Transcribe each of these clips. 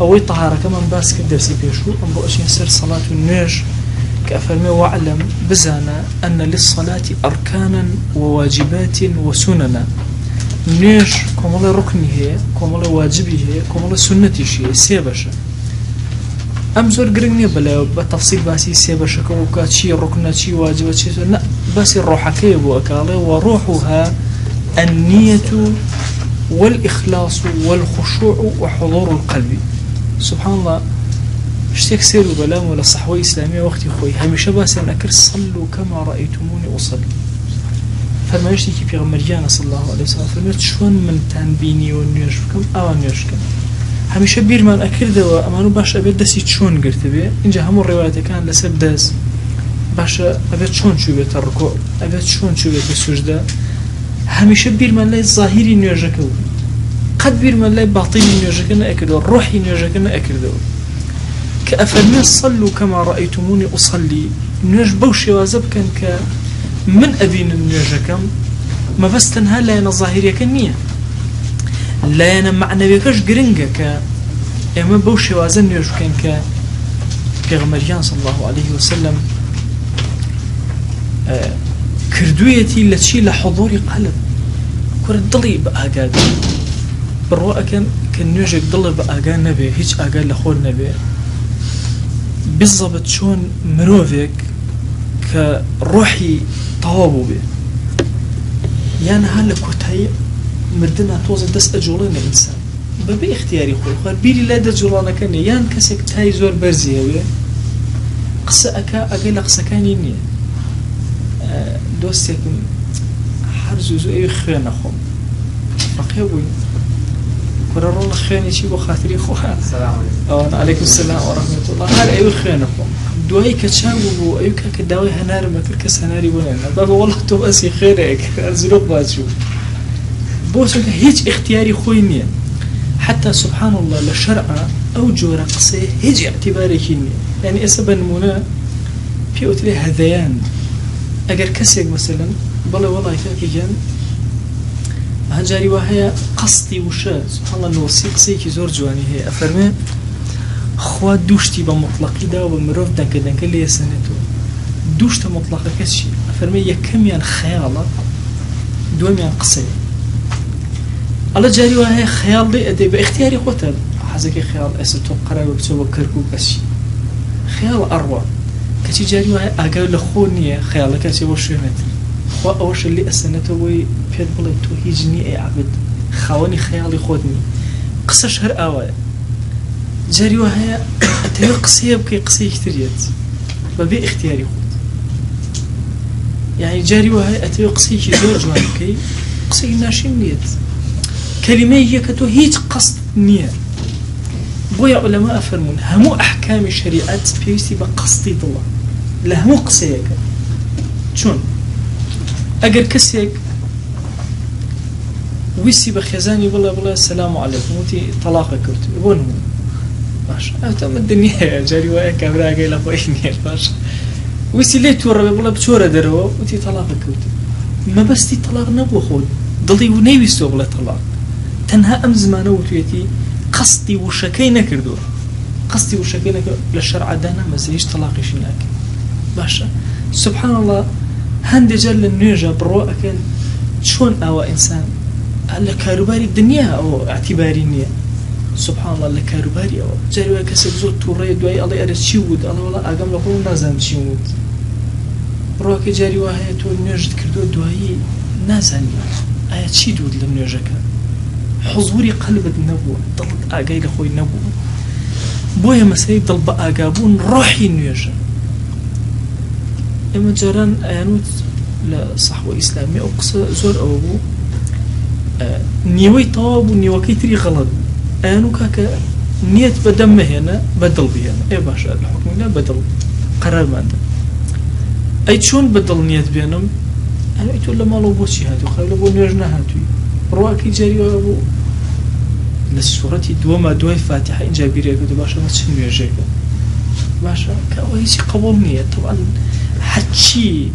أو طهارة كمان باس كدرسي بيشو أمر أشياء سر صلاة النيج كأفرمي واعلم بزانا أن للصلاة أركانا وواجبات وسننا نيج كمال ركنه كمال واجبه كمال سنته سيبشة أم زور قرني بلا بتفصيل باسي سيبشة كوكاتشي ركناتشي واجباتشي لا بس الروح كيبو أكاله وروحها النية والإخلاص والخشوع وحضور القلب سبحان الله اشتيك سيروا بلام ولا صحوة إسلامية وقتي خوي هميشه باسي أن أكر صلوا كما رأيتموني أصلي فما يشتكي في غمريانا صلى الله عليه وسلم فرميت شون من تنبيني ونيشكم أو نيشكم هميشه بير من أكر دوا أمانو باش أبيت دسي شون قرت بيه إنجا همو الروايات كان لسب داس باش أبيت شون شو بيت الركوع أبيت شون شو بيت السجدة هميشه بير من لا ظاهري نيشكو قد بير من لا باطني نيشكنا أكردو روحي نيشكنا أكردو كأفرمي صلوا كما رأيتموني أصلي نيش بوشي وازب كان ك من أبين نيشكم ما بس تنها لا ينا ظاهرية كنية لا ينا معنى بيكش قرنجة ك اما بوشي وازن نيش كان ك پیغمبريان صلى الله عليه وسلم كردويتي لتشي لحضور قلب كرة ضلي بأقاد برواء كان نيجك ضلي بأقاد نبي هيج أقاد لخور نبي بالضبط شون مروفك كروحي طوابو به يعني هلا كوتاي مردنا توزن دس أجولنا إنسان ببي اختياري خوي خوار بيري لا دجولانا كني يان كسك تاي زور برزيه وي قصة أكا أقل قصة كاني نية دوستكم حرزوزو أي خيانة خو رقيبوي قرر الله خياني شي بخاطري خوها السلام عليكم. عليكم السلام ورحمة الله هل أي خيانة خو دواي كتشاغو أيوكا كداوي هنار ما كركس هناري بنانا بابا والله تبقى خيرك الزلوق باتشو بوسك هيج اختياري خوي نية حتى سبحان الله للشرع أو جورا قصي هيج اعتباري كيني يعني أسبا نمونا في أتلي هذيان أجر كسيك مثلا بلا والله كاكي كان هنجاري وهي قصدي وشا سبحان الله نوصي قصيكي زور جواني هي أفرمي خوا دوشتي بمطلقي دا ومروف دنك اللي يسنتو دوشت مطلقة كسشي أفرمي يكميان خيالة دوميان قصي الله جاري وهي خيال دي أدي باختياري قتل حزكي خيال أستو قرار وبتسوى كركو بسي خيال أروع كتي جاري وهي أقول لخونية خيال كتي وشوهنت خوا أوش اللي أسنته وي بيد بلي تو هيجني أي عبد خواني خيالي خودني قصة شهر أوي جاري وهي أتي قصية بكي قصية كتريت ببي اختياري خود يعني جاري وهي أتي قصية زور جوانكي قصية ناشين نيت كلمة هي كتو هيج قصد نية بويا علماء فرمون همو أحكام الشريعة بيوسي بقصدي الله لهمو قصيك شون أجر كسيك ويسي بخزاني بلا السلام عليكم وتي طلاقة كرت يبون هو باش أتم الدنيا جاري ويا كاميرا جاي لفويني باش ويسي ليه تورا بلا بشورة دروا وتي طلاقة كرت ما بس تي طلاق نبو خود ضلي ونيويستو بلا طلاق تنها أم زمانه وتيتي قصدي وشكي نكردو قصدي وشكي نكردو للشرع دانا مزيش طلاقي شناك باشا سبحان الله هندي جل النيجا برواء كان شون أوا إنسان هلا كاروباري الدنيا أو اعتباري نية سبحان الله لكاروباري أو جاري كسب زود توري دواي الله يرد شيود الله والله أقام لقول نازم شيود برواء كجاري وهاي تو النيجا كردو دواي نازم آيات شي دود للنيجا كان حضوري قلب النبوة ضلت آقاي لخوي النبوة بويا مسايب ضل بآقابون روحي نيجا إما جاران آيانوت لصحوة إسلامية أو قصة زور أو أبو نيوي طواب ونيوكي تري غلط آيانو كاكا نية بدم هنا بدل بيانا إيه باشا الحكم لا بدل قرار ما عندنا أي شون بدل نية بيانم أنا قلت له ما لو بوشي هاتو خلو بو نيجنا هاتوي رواكي جاري أبو للسورة دوي فاتحة إن جابيريا كده باشا ما تشنو يجيك باشا كأويسي قبول نية طبعا حتشي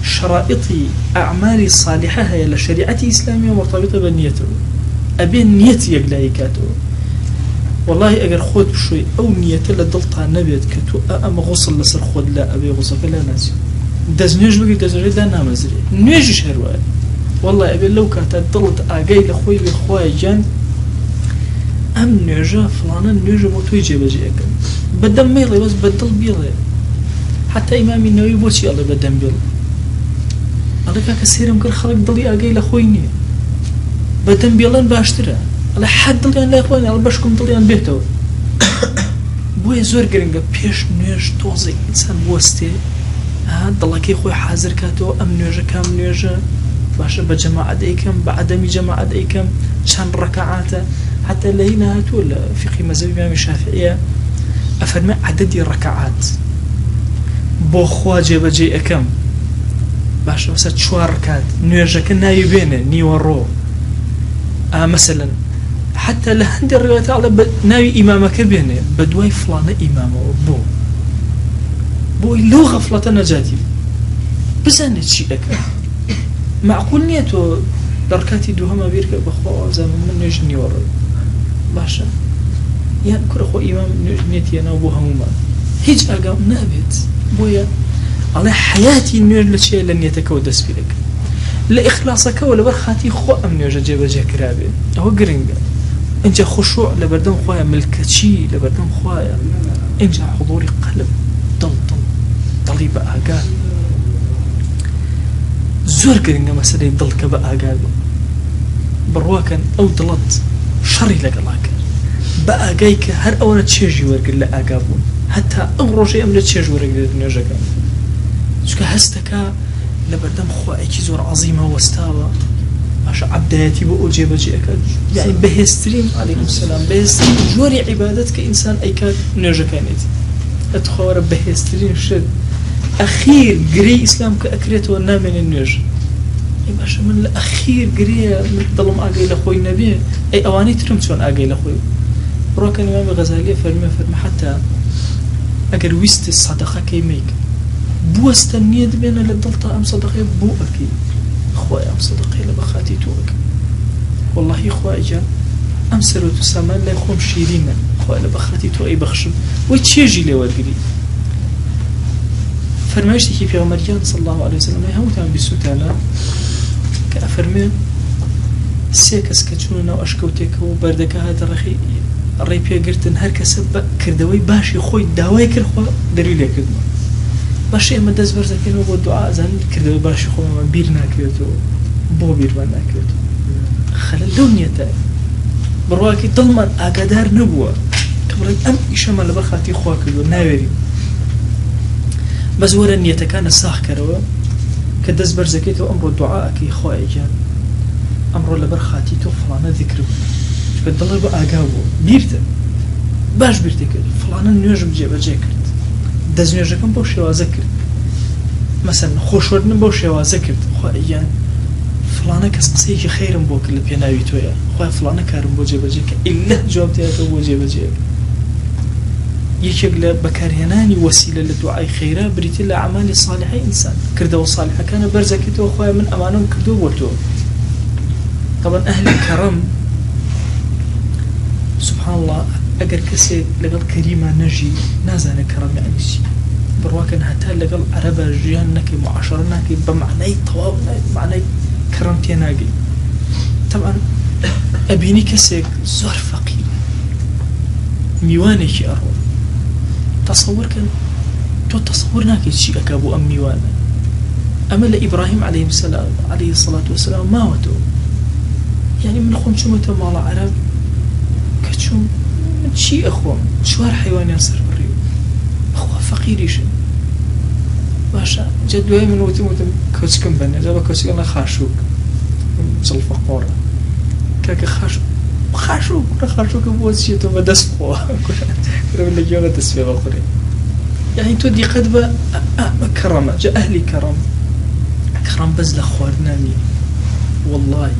شرائطي أعمالي صالحة هي لشريعة إسلامية مرتبطة بالنية أبين نية يقلايكاتو والله اگر خود بشوي او نيته لدلتا نبيت كتو اما غسل لسر خود لا ابي غسل لا ناس دزنيج بقي دزري دا نامزري نيجي شهروال والله ابي لو كانت دلت اجي لخوي بخواي جان ام نيجا فلانا نيجا موتوي جيبجي اكن بدم ميلي بس بدل بيلي حتى امام النووي بوشي الله بدم بيلي الله كاك سيرم كل خلق ضلي اجي لخويني بدم بيلن باشتره الله حد ضليان لا اخواني الله باشكم ضليان بيتو بوي زور گرنگا پیش نوش توزي انسان بوسته ها ضلكي خوي حاضر كاتو ام نوجا كام نوجا باشا بجماعة ديكم بعدم جماعة ديكم شان ركعات حتى لهنا هاتول فقه مذهب الإمام الشافعية أفرمي عدد الركعات بو خواجه بجي أكم باشا مثلا 4 ركعات نوجا كنا يبينه نيورو مثلا حتى لهند الروايات على ناوي إمامك بينه بدواي فلان إمامه بو لو غفلة نجاتي بزانت شيء أكم معقول نيتو دركاتي دوهما بيركب بخوا زمان من نجني ورا باشا يعني كل أخو إمام نيتي أنا أبوها هما هيج أقام نابت بويا على حياتي نير لشيء لن يتكودس فيك لا إخلاصك ولا برخاتي خو أم نيجا جيب جاكرابي هو قرنجا إنجا خشوع لبردم خوايا ملكتشي لبردم خوايا إنجا حضوري قلب ضلي بقى قال زور قرنجا مثلا يضل كبقى قال برواكن أو ضلت شري لقلاك بقى جايك هر أونا تشيجي ورقل لأقابون حتى أغرو شيء أمنا تشيجي ورقل نيجا كان شكا هستكا لبردم خواهي كي زور عظيمة واستاوة عشان عبداتي بقول جيبا أكاد يعني بهسترين عليكم السلام بهسترين جوري عبادتك إنسان أيكاد نيجا كانت أتخور بهسترين شد أخير قري إسلام كأكريت والنامن النيجا باشا من الأخير قري ظلم أقاي لأخوي النبي أي أواني ترمتون أقاي لأخوي بروك الإمام الغزالي فرمي حتى أقر ويست الصدقة كيميك بوست النيد بين للدلطة أم صدقة بو أكي أخوي أم صدقة لبخاتي توك والله أخوي جا أم سروت السامان لا يخوم شيرين أخوي لبخاتي تو أي بخشب ويتشيجي لي ورقلي فرمايشتي كي في عمريان صلى الله عليه وسلم يهوتان بسوتانا كأفرمي سيكس كتشوننا وأشكوتك وبردك هذا الرخي الريبيا قرتن هر كسب كردوي باشي خوي داوي كرخوا دريلي كدما باشي اما دز برزكين وبو دعاء زن كردوي باشي خوي ما بير ناكيوتو بو بير ما ناكيوتو خلال لونيتا برواكي ضلمان اقادار نبوة كبرين ام إشاما لبرخاتي خوا كدو ناويري بس ورا نيتا كان الساخ كروا كدز برزكيتو امرو دعاء كي خوي جان امرو لبرخاتي تو فلانا ذكر كدل بقى أجابه بيرته باش بيرته كده فلان النجم جيبه جاكرت دز نجم كم بوشي وذكر مثلا خوشورن بوشي وذكر خواهيان فلان كس قصيك خير بوك اللي بيناوي تويا خواه فلان كارم بو جيبه جاك إلا جواب تياتو بو جيبه جاك يشغل بكارياناني وسيلة لدعاء خيره بريت الأعمال الصالحة إنسان كردو صالحة كان برزكته خواه من أمانهم كردو بوتو طبعا أهل الكرم سبحان الله أجر كسي لقل كريمة نجي نازل كرم يعني شيء برواكن حتى لقل عربة جيانك معاشرناك بمعنى طواب معنى كرمتي ناقي طبعا أبيني كسي زور فقير ميواني شي أروى تصور كان تو تصورناك شيء أكابو أم ميوانا أما لإبراهيم عليه الصلاة والسلام ما وتو يعني من خمسمة مال عرب كتشوم شيء أخوة شوار حيوان ينصر بريو أخوة فقيريشن باشا جدوه من وتم كوسكم بني جابا كوسكم خاشوك صل فقورة كاك خاشوك بوزيتو بدس قوة كنا من اليوم تسفيه بخوري يعني تودي قدبة كرامة جاء أهلي كرام بزل خوارنامي والله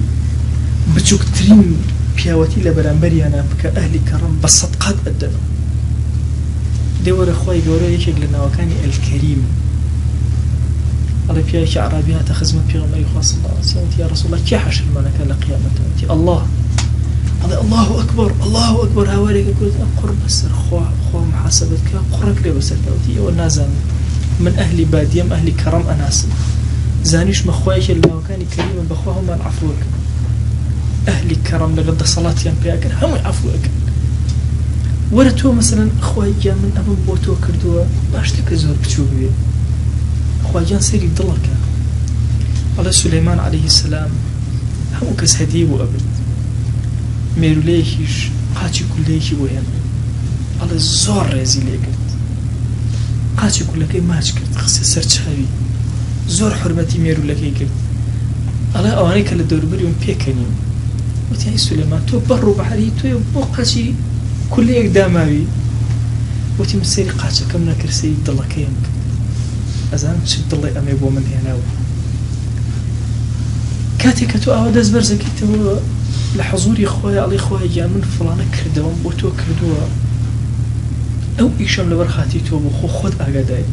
بتشوك ترين بياوتي لبرانبري أنا بك أهلي كرم بالصدقات أدنى دور أخوي قولوا يشيك لنا وكاني الكريم الله بياك عربيات خزمة بيغمري خاص الله سنتي يا رسول الله كي حشر منك لقيامته الله الله أكبر الله أكبر هواليك قلت قرب السر خوا محاسبتك قرك لي بسر توتي والنازل من أهل باديم أهل كرم أناس زانيش مخوايش اللي كان كريما بخواهم العفوك أهل كرم لقد صلاة ينبياك هم عفوك ورتو مثلا خوايا من أمن بوتو كردوا باشتك زور بتشوفي خوايا سيري ضلك على سليمان عليه السلام هم كس هديه وأبد ميروليكيش قاتي كليكي وين على زور رزي ليكت قاتي كلكي ماش كرت خصي سرت هاوي زور حرمتي ميرولكي كرت على أوانيك للدوربريون بيكنيم وتي سليمان تو برو بحري تو بوقاتي كليك داماوي وتي مسيري قاتي كم نكر سيد دلكيم أزام شد الله أمي بو من هنا كاتي كتو أودز برزكي تو لحضوري خويا علي خويا من فلانة كردوا بوتو كردوا أو إيشام لبرخاتي تو بخو خد أجداي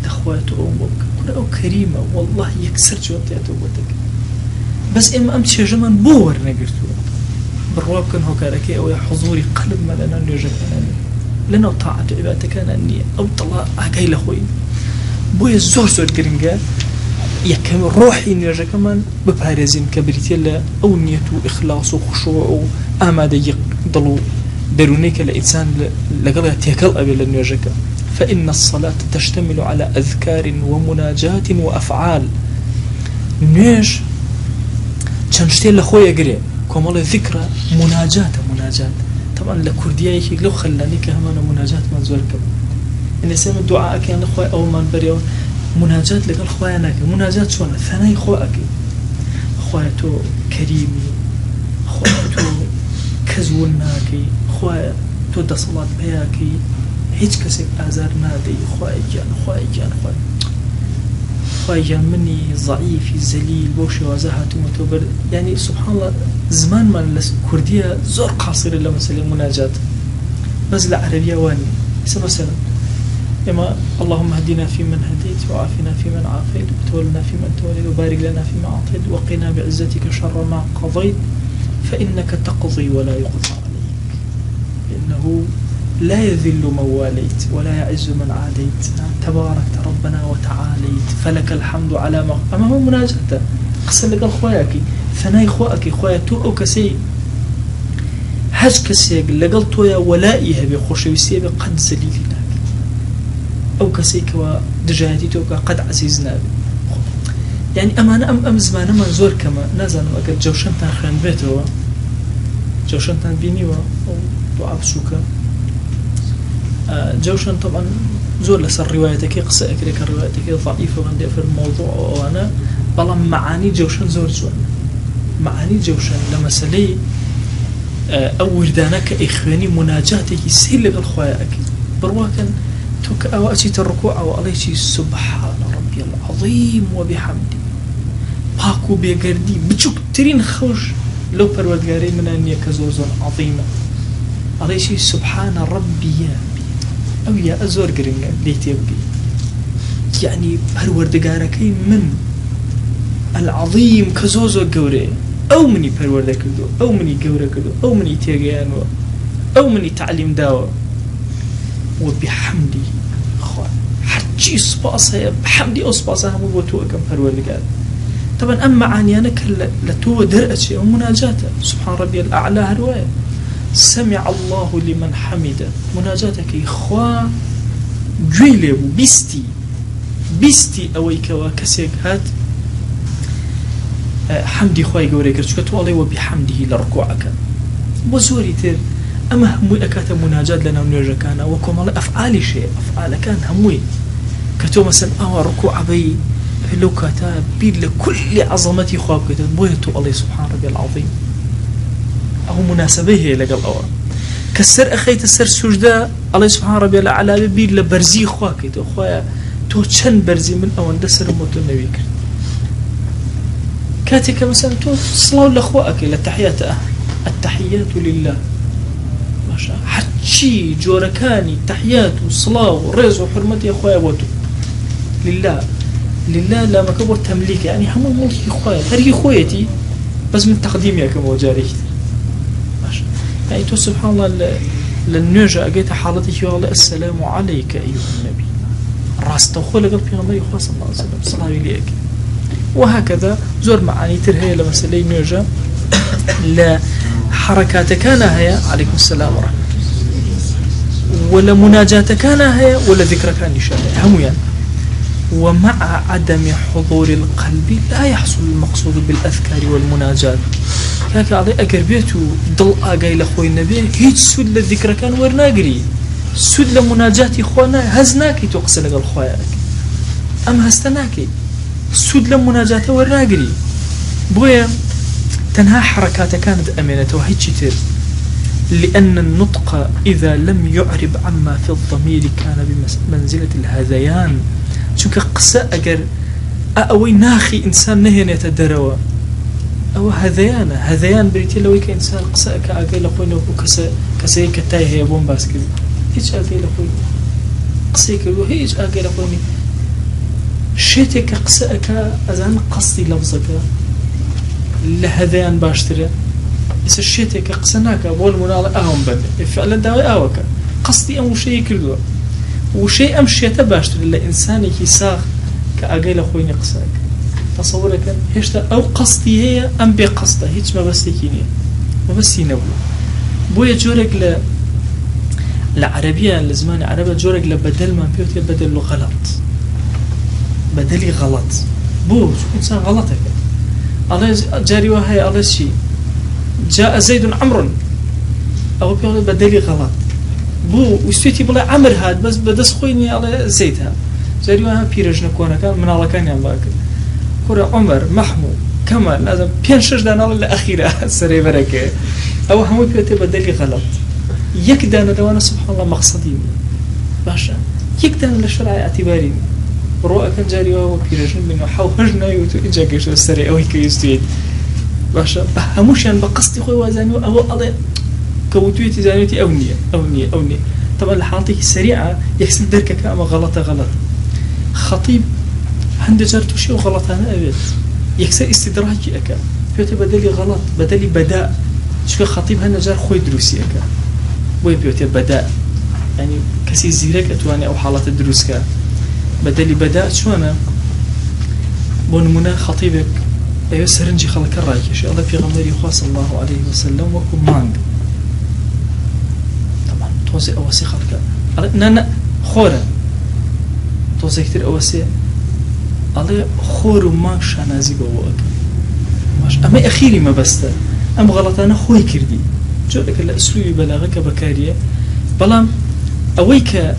تخواتو أو بوك كنا أو كريمة والله يكسر جوابتي أتوبتك بس إما أمت شجمان بور نقرتو بالرواب كان هو كاركي أو حضوري قلب ما لنا نرجع لنا طاعة عبادتك أنا أني أو طلع أجاي لخوي بويا زور زور كرينجا يكمل روحي نرجع كمان ببارزين كبريتيلا أو نيته إخلاص وخشوع وآمادة يقضلوا درونيك الإنسان لقضي تيكل أبي لنرجع فإن الصلاة تشتمل على أذكار ومناجات وأفعال نيش تشنشتي لخويا قري كمال ذكرى مناجات طبعا لكردية لو خلاني كهمان مناجات منزور كم إن سام الدعاء كان لخويا أو من بريون مناجات لقال خويا ناك مناجات شون ثناي خويا خويا تو كريمي خويا تو كزول ناكي خويا تو دصلات بياكي هيج كسب آزار نادي خويا جان مني ضعيف ذليل بوشي وزاهات ومتوبر يعني سبحان الله زمان ما الكردية زور قاصرة لما سلم مناجات بس العربية واني مثلا إما اللهم اهدنا فيمن هديت وعافنا فيمن عافيت وتولنا فيمن توليت وبارك لنا فيما أعطيت وقنا بعزتك شر ما قضيت فإنك تقضي ولا يقضى عليك إنه لا يذل من واليت ولا يعز من عاديت تباركت ربنا وتعاليت فلك الحمد على ما أما هو مناجاته قصر لك الخواياكي ثناي خواياكي خوايا تو أو كسي هج كسيق لقلتو يا ولائها بخوش يسيب قد زليلنا أو كسيك ودجاجتي توكا قد عزيزنا يعني أمانة أم زمان ما زور كما نازل وقت جوشن تنخرن بيته جوشن تنبيني و دعاء بشوكا جوشن طبعا زور لسر روايتك قصة أكريك روايتك ضعيفة وعندي في الموضوع وأنا بلا معاني جوشن زور معاني جوشن لما سلي أو وردانك إخواني مناجاتك يسهل لك الخواياك برواكا توك أواتي الركوع وعليتي سبحان ربي العظيم وبحمدي باكو بيقردي بجوك ترين خوش لو پروردگاری من أني كزوزون عظيمة عليتي سبحان ربي أو يا أزور قرنجا ليتي يبقي يعني پروردگاركي من العظيم كزوزو قوري أو مني پروردگاركدو أو مني قوركدو أو مني تيغيانو أو مني تعليم داو وبحمدي حجي صباصها بحمدي أصباصها مو بتوقع كم پروردگار طبعا أما عنيانك لتو درأتي ومناجاته سبحان ربي الأعلى هرواية سمع الله لمن حمده مناجاتك إخوا جويلي بيستي أويك وكسيك هات حمدي خواي قوريك رشكت والله وبحمده لركوعك وزوري تير أما هموي أكاتا مناجات لنا ونرجع كان وكمال أفعالي شيء أفعال كان هموي كتو مثلا ركوع بي لو كاتا بيد لكل عظمتي خواب كتا بويتو الله سبحان ربي العظيم أو مناسبة هي لقل أول كسر أخيت السر سجدة الله سبحان ربي الأعلى بيد لبرزي خواب كتا خواب تو چن برزي من أول دسر موتو النبي كرت كاتك مثلا تو صلاة لأخوائك التحيات لله ما شاء حتشي جوركاني تحيات وصلاة ورز وحرمتي أخويا بوتو لله لا مكبر تمليك يعني هم ملكي أخويا هري أخويتي بس من تقديمي كم وجاريك ما شاء يعني تو سبحان الله للنجا أجيت حالتك والله السلام عليك أيها النبي راست وخول قلب في غمري خاص الله عليه وسلم صلى الله عليه. وهكذا زور معاني ترهي لمسألة نجا لا حركات كان هي عليكم السلام ورحمة الله ولا مناجاة كان هي ولا ذكر كان شاهي هم يعني. ومع عدم حضور القلب لا يحصل المقصود بالأذكار والمناجات. هكا علي أقربيته ضل آقاي لأخوي النبي هيج سود للذكر كان ورناقري سود لمناجاتي خوانا هزناكي توقسل لقل خواياك أم هستناكي سود لمناجاته ورناقري بويا تنها حركات كانت أمينة وهيج شتر لأن النطق إذا لم يعرب عما في الضمير كان بمنزلة الهذيان شوك قساء أجر أوي ناخي إنسان نهين يتدروا أو هذيان بريتي لو كإنسان قساء كأجل لقوينه كسي كتاي هي بوم باسكت هيج أجل لقوينه قسي كلو هيج أجل لقوينه شيتك قساء كأزان قصدي لفظك لهذيان باشتري بس شيتك قسناك بول منال أهم بني فعلا داوي أوك قصدي أم شيء كله وشيء أم شيء تباشتري لإنسان يساق كأجل لقوينه قساك تصورك هشتا أو قصدي هي أم بقصده هيج ما بس يكيني ما بس ينبو بويا جورك العربية لزمان عربية جورك لبدل ما بيوتي بدل غلط بدلي غلط بو إنسان غلطك الله جاري وهي الله شيء جاء زيد عمرو أو بيقول بدلي غلط بو وستي بلا عمر هاد بس بدس خويني على زيد هاد جاري وها بيرجنا كونك من الله كان يلا كورا عمر محمود كمال لازم بينشج دانا الأخيرة سري بركة أو هم بيوتي بدلي غلط يكدانا دوانا سبحان الله مقصدين باشا يكدانا للشرع اعتبارين رؤى كان جاري وهو بيرجن منه حوهجنا يوتو إجا كيشو السري أو هيك يستويد باشا هموش يعني بقصدي خوي وازانيو أو الله كوتويتي زانيوتي أونية طبعا الحالتي سريعة يكسب دركك أما غلط خطيب عند جرت شيء غلط أنا أبد يكسر استدراجي أكا بيوتي بدلي غلط بدلي بداء شو خطيب هنا جار خوي دروسي أكا وين بيوتي بداء يعني كسي زيرك أتواني أو حالات الدروس كا بدلي بداء شو أنا بونمنا خطيبك أيوة سرنجي خلك الراجي شاء الله في غمري خاص الله عليه وسلم وكم مانج طبعا توزي أوسي خلك نانا خورا توزي كتير أوسي الله خور ما شنازي بواك ماش أما أخيري ما بسته أم غلط أنا خوي كردي جودك الأسلوب بلاغك بكارية بلام أويك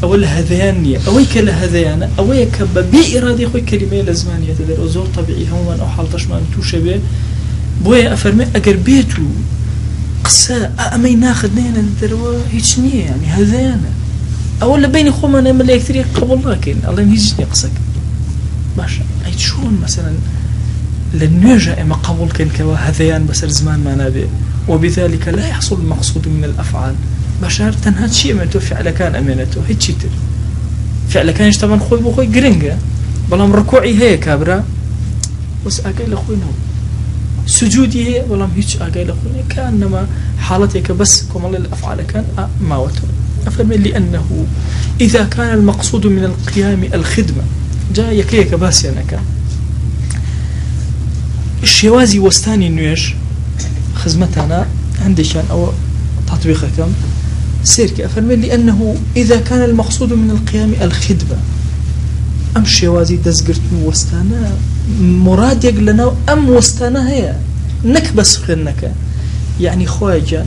أول هذيانية أويك لهذيانة أويك ببي إرادي خوي كلمة لزمانية تدر أزور طبيعي هم أو حال تشمان توشبه بويا أفرمي أجر بيتو قساء أمي ناخذ نينا الدروا هيش نية يعني هذيانة أول بيني خوما أنا ملا يكثر قبل لكن الله يجيني قصك باشا أي شون مثلا للنجا إما قبول كان كوا هذيان بس الزمان ما نابي وبذلك لا يحصل المقصود من الأفعال بشار تنهاد شيء من تو فعل كان أمانته هيك شيء فعل كان يشتغل خوي بخوي جرينجا بلام ركوعي هي كابرا بس أقل خوينه سجودي هي بلام هيك أقل خوينه كأنما حالتك بس كمال الأفعال كان ما وتر أفهم لأنه إذا كان المقصود من القيام الخدمة جاء يكيك بس يعني كان الشوازي وستاني النيش خدمتنا عندشان أو تطبيقكم سيرك أفرمي لأنه إذا كان المقصود من القيام الخدمة أم الشوازي دزقرت وستانا مراد يقلنا أم وستانا هي نكبس خنك يعني خواجان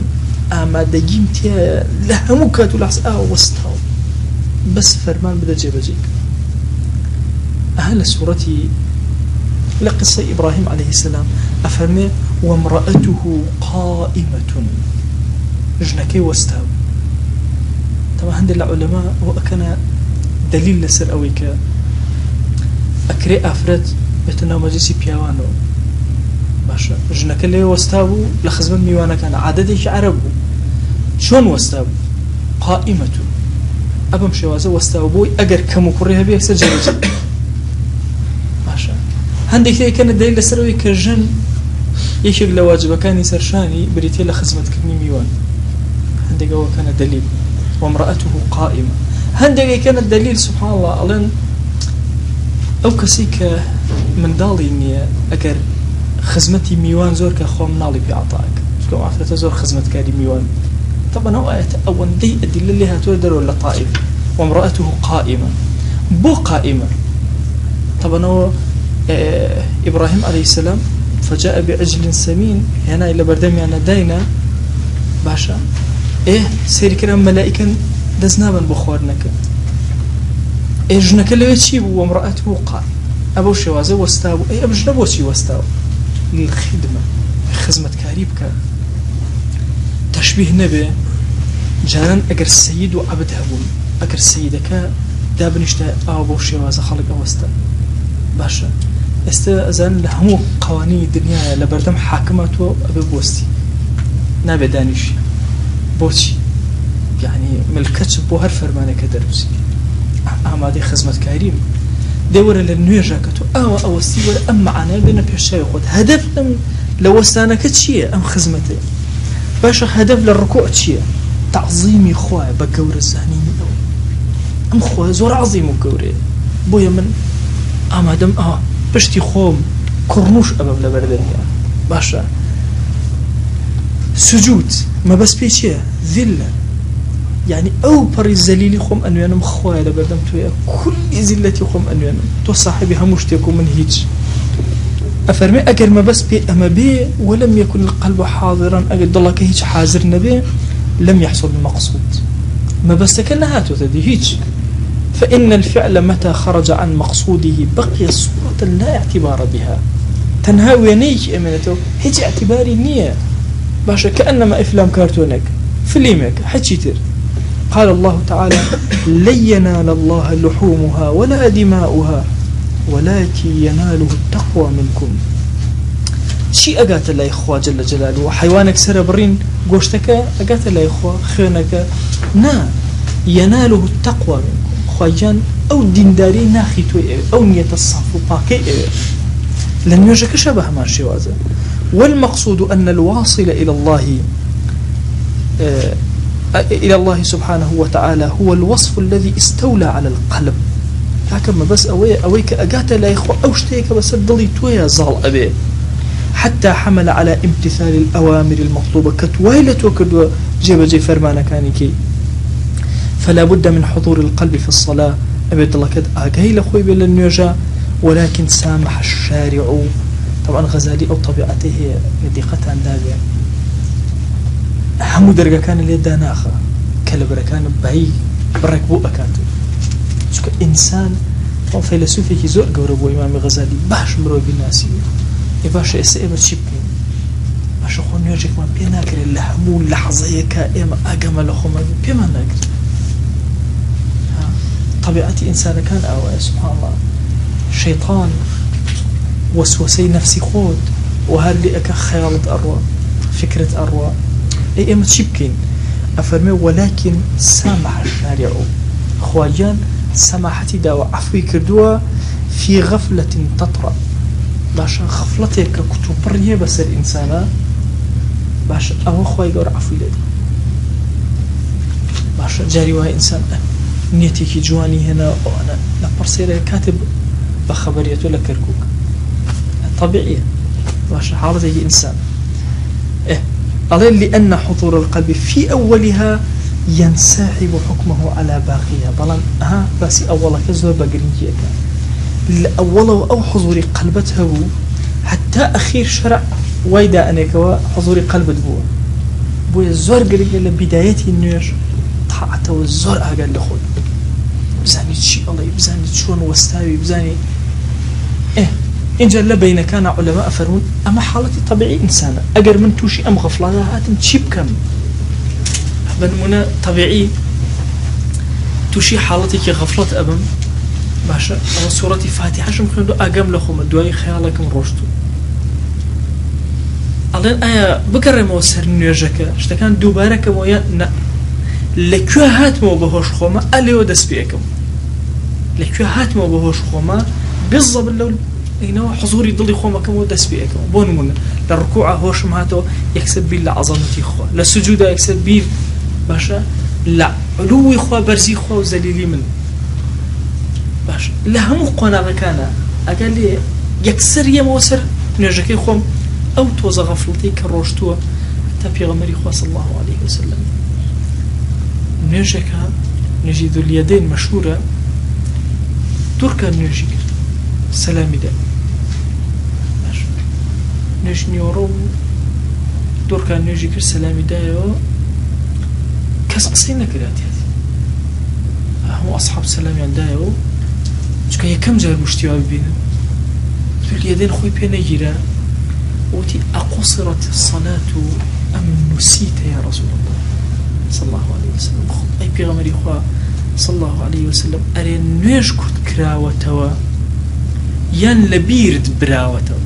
أما دجيمتي لهمك تلاحظ وستاو بس فرمان بدأ جيبجيك أهل سورتي لقصة إبراهيم عليه السلام أفرمي وامرأته قائمة جنكي واستاو طبعا عند العلماء وأكنا دليل لسر أويك أكري أفرد بتنا مجلسي بيوانو باشا جنك اللي واستاو لخزمن ميوانا كان عددش عربو شون واستاو قائمة أبم شوازه واستاو بوي أجر كم كريها بيه سجلت باشا عندك كان الدليل لسر أويك جن يشيك لواجبكاني سرشاني بريتي لخزمة كرني ميوان هندق وكان الدليل وامرأته قائمة هندق كان الدليل سبحان الله ألين أو كسيك من دالي إني أجر خزمتي ميوان زور كخوم نالي بعطاك شكو عفرت زور خزمة كاري ميوان طبعا هو آية أول دي أدل اللي هتودر ولا طائف وامرأته قائمة بو قائمة طبعا هو إبراهيم عليه السلام فجاء بعجل سمين هنا إلى بردمي أنا داينا باشا سيري كرام ملائكا دزنابا بخوارنك جنك اللي يتشيب وامرأته قائمة أبو شوازه واستاو أبو نبوشي واستاو للخدمة خزمة كاريبك تشبيه نبي جانان أجر السيد وعبد هبون أجر السيدك دابنشتا أبو شوازه خلق أوستا باشا استأذن لهم قوانين الدنيا لبردم حاكمته أبي بوستي نابي دانيش بوتشي يعني ملكتش بوهر فرمانة كدربسي أما خزمة كريم دور للنيجاكتو أو استيور أم معنا بين بيشاي خود هدف لو استانك تشيه أم خزمته باشا هدف للركوع تشيه تعظيمي خواه بقور الزهني أم خواه زور عظيم وقوري بويا من أم هدم بشتي خوم كرنوش أمام لبردنيا باشا سجود ما بس بيشيه ذلة يعني أو بري الزليل خوم أنو ينم خواه لبردم تويا كل زلتي خوم أنو ينم تو صاحبي هموشتيكو من هيج أفرمي أجر ما بس بي أما بي ولم يكن القلب حاضرا أجر الله كهيج حاضر نبي لم يحصل المقصود ما بس كنا هاتو تدي هيج فإن الفعل متى خرج عن مقصوده بقي صورة لا اعتبار بها تنهاوي نيج أمنته هيج اعتباري نية باشا كأنما إفلام كارتونك فيلمك حتشيتر قال الله تعالى لن ينال الله لحومها ولا دماؤها ولكن يناله التقوى منكم شي أقات الله إخوة جل جلاله وحيوانك سربرين قوشتك أقات الله إخوة خينك نا يناله التقوى منكم خواجان أو دينداري ناخيتو أو نية الصف باكي لن يوجك شبه ما شوازه والمقصود أن الواصل إلى الله سبحانه وتعالى هو الوصف الذي استولى على القلب لكن ما بس أويك أقات لا يخوى أوشتيك بس الضلي تويا زال أبي حتى حمل على امتثال الأوامر المطلوبة كتويلة وكدو جيب فرمانا كانيكي فلا بد من حضور القلب في الصلاة أبيت الله كد أقاي لخوي بالنيوجا ولكن سامح الشارع طبعا غزالي أو طبيعته دقة دابع همو درجة كان اللي داناخا كالبرا كان بعي بركبو أكاتو شو إنسان أو فيلسوفي كي زور قوربو إمام غزالي باش مرو بالناسي باش إسئبة شبكين باش أخو نيوجك ما بيناكر اللي همو لحظة كائمة أقام لخوما بيما ناكر طبيعتي إنسان كان أو سبحان الله شيطان وسوسي نفسي خود وهل لي أكا خيالة أروى فكرة أروى أي إما تشبكين أفرمي ولكن سامح الشارع خواجان سماحتي دا وعفوي كردوا في غفلة تطرأ باش غفلتك كتبريه بس الإنسان باش أهو خواي قور عفوي لدي باش جاري وهي إنسان نيتي كي جواني هنا وأنا لبرسيري كاتب بخبريته لكركوك طبيعية باش حالتي إنسان قال لأن حضور القلب في أولها ينسحب حكمه على باقيها بلان بس أولك زور بقرنجيك الأول أو حضور قلبته حتى أخير شرع ويدا أنك حضور قلب بو الزور قريب لبداية النير طاعته والزور أقل لخود بزاني شيء الله بزاني شلون واستاوي بزاني إن جل بين كان علماء فرمون أما حالتي طبيعي إنسانة أجر من توشي أم غفلة هاتم تشيب كم بنمنا طبيعي توشي حالتي كي غفلة أبم باشا أو سورة فاتحة شمكن دو أقام لكم الدواي خيالكم رشتو ألين آية بكرم وسر نيجك اشتكان دوبارك مويا لكو هاتمو بهوش خوما أليو دس بيكم لكو هاتمو بهوش خوما بالضبط لو إنه حضوري ضلي خوما كم ودس بيكم بونمون للركوع هوش مهاتو يكسب بيل لعظمتي خوا للسجود يكسب بيل باشا لا علوي خوا برزي خوا وزليلي من باشا لهم قنا مكانا أقال لي يكسر يموسر نجاكي خوم أو توز غفلتي كروشتوا حتى بيغمري خوا صلى الله عليه وسلم نجاكا نجد اليدين مشهورة تركا نجيك سلامي ده نجني ورو تركا نجيك سلامي ده كاس قصينا كرات هو أصحاب سلامي عندها شو كي كم جار مشتيوا بينا في اليدين خوي بينا جيرا وتي أقصرت الصلاة أم نسيت يا رسول الله صلى الله عليه وسلم أي بيغمري خوا صلى الله عليه وسلم أري نويش كرت كراوتوا يان لبيرد براوتوا